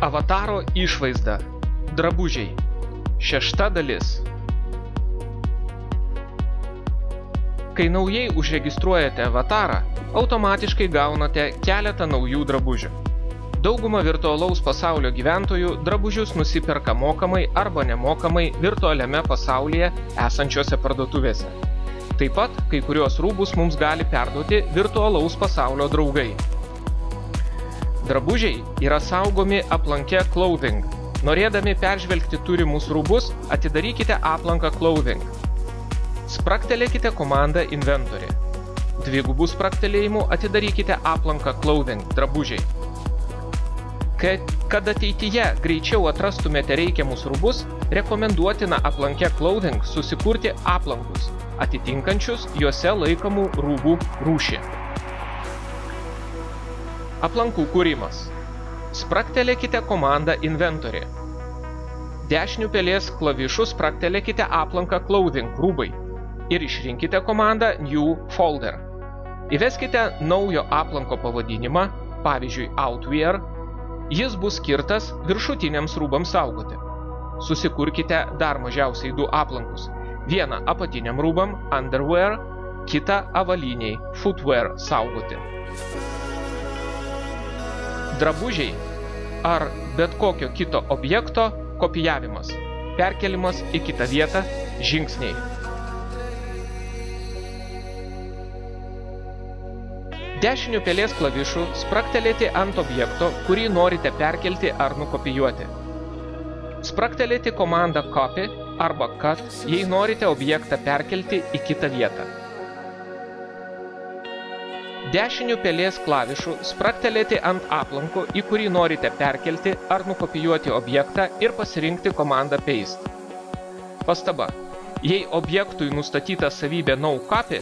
Avataro išvaizda. Drabužiai. 6 dalis. Kai naujai užregistruojate avatarą, automatiškai gaunate keletą naujų drabužių. Dauguma virtualaus pasaulio gyventojų drabužius nusiperka mokamai arba nemokamai virtualiame pasaulyje esančiose parduotuvėse. Taip pat kai kuriuos rūbus mums gali perduoti virtualaus pasaulio draugai. Drabužiai yra saugomi aplanke Clothing. Norėdami peržvelgti turimus rūbus, atidarykite aplanką Clothing. Spragtelėkite komandą Inventory. Dvigubų spragtelėjimų atidarykite aplanką Clothing drabužiai. Kad ateityje greičiau atrastumėte reikiamus rūbus, rekomenduotina aplanke Clothing susikurti aplankus, atitinkančius juose laikomų rūbų rūšį. Aplankų kūrimas. Spragtelėkite komandą Inventory. Dešiniu pelės klavišu spragtelėkite aplanką Clothing rūbai ir išrinkite komandą New Folder. Įveskite naujo aplanko pavadinimą, pavyzdžiui Outwear. Jis bus skirtas viršutiniams rūbams saugoti. Susikurkite dar mažiausiai 2 aplankus. Vieną apatiniam rūbam Underwear, kitą avaliniai Footwear saugoti. Drabužiai ar bet kokio kito objekto kopijavimas, perkelimas į kitą vietą, žingsniai. Dešiniu pelės klavišu spragtelėti ant objekto, kurį norite perkelti ar nukopijuoti. Spragtelėti komandą Copy arba Cut, jei norite objektą perkelti į kitą vietą. Dešiniu pelės klavišu spragtelėti ant aplanko, į kurį norite perkelti ar nukopijuoti objektą ir pasirinkti komandą Paste. Pastaba. Jei objektui nustatyta savybė No Copy,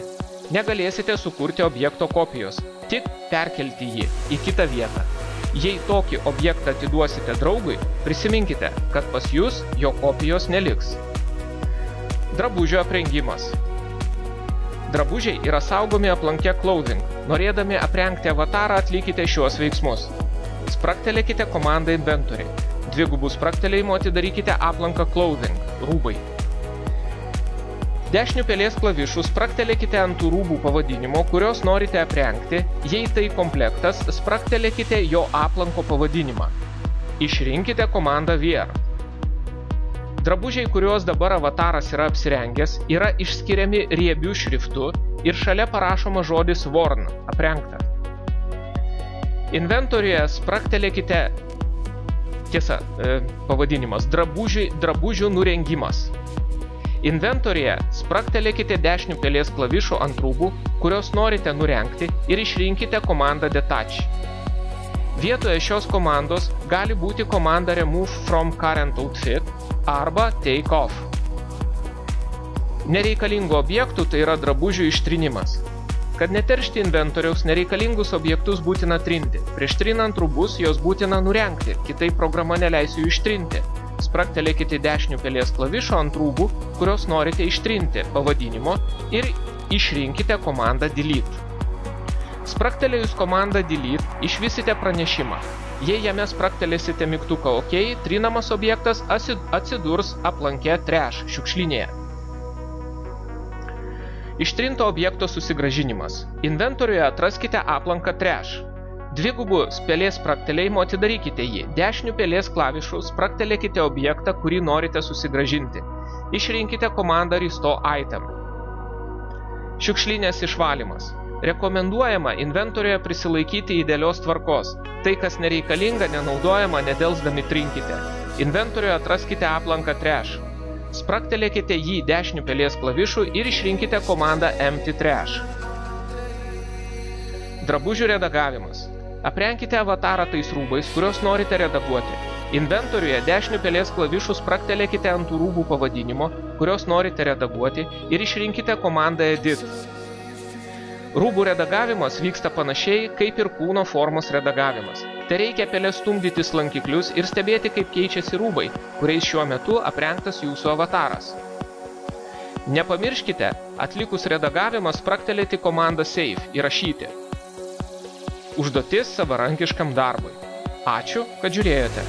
negalėsite sukurti objekto kopijos, tik perkelti jį į kitą vietą. Jei tokį objektą atiduosite draugui, prisiminkite, kad pas jūs jo kopijos neliks. Drabužio aprengimas. Drabužiai yra saugomi aplanke Clothing. Norėdami aprengti avatarą, atlikite šiuos veiksmus. Spragtelėkite komandą Inventory. Dvigubų spragtelėjimų atidarykite aplanką Clothing rūbai. Dešiniu pelės klavišu spragtelėkite ant tų rūbų pavadinimo, kurios norite aprengti. Jei tai komplektas, spragtelėkite jo aplanko pavadinimą. Išrinkite komandą Wear. Drabužiai, kuriuos dabar avataras yra apsirengęs, yra išskiriami riebiu šriftu ir šalia parašoma žodis Worn, aprengta. Inventoriuje spragtelėkite, pavadinimas drabužių nurengimas. Inventoriuje spragtelėkite dešiniu pelės klavišu ant rūbų, kurios norite nurengti ir išrinkite komandą Detach. Vietoje šios komandos gali būti komanda Remove from Current Outfit arba Take Off. Nereikalingų objektų tai yra drabužių ištrinimas. Kad neteršti inventoriaus, nereikalingus objektus būtina trinti. Prieš trinant rūbus jos būtina nurengti, kitaip programa neleis jų ištrinti. Spragtelėkite dešiniu pelės klavišu ant rūbų, kurios norite ištrinti pavadinimo ir išrinkite komandą Delete. Spragtelėjus komandą Delete išvysite pranešimą. Jei jame spragtelėsite mygtuką OK, trinamas objektas atsidurs aplanke Trash šiukšlinėje. Ištrinto objekto susigrąžinimas. Inventoriuje atraskite aplanką Trash. Dvigubų pelės spragtelėjimo atidarykite jį. Dešiniu pelės klavišu spragtelėkite objektą, kurį norite susigrąžinti. Išrinkite komandą Restore Item. Šiukšlinės išvalymas. Rekomenduojama inventoriuje prisilaikyti idealios tvarkos. Tai, kas nereikalinga, nenaudojama, nedelsdami trinkite. Inventoriuje atraskite aplanką Trash. Spragtelėkite jį dešiniu pelės klavišu ir išrinkite komandą Empty Trash. Drabužių redagavimas. Aprenkite avatarą tais rūbais, kurios norite redaguoti. Inventoriuje dešiniu pelės klavišu spragtelėkite ant tų rūbų pavadinimo, kurios norite redaguoti ir išrinkite komandą Edit. Rūbų redagavimas vyksta panašiai kaip ir kūno formos redagavimas. Tereikia pelės stumdyti slankiklius ir stebėti, kaip keičiasi rūbai, kuriais šiuo metu aprengtas jūsų avataras. Nepamirškite, atlikus redagavimą spragtelėti komandą Save įrašyti. Užduotis savarankiškam darbui. Ačiū, kad žiūrėjote.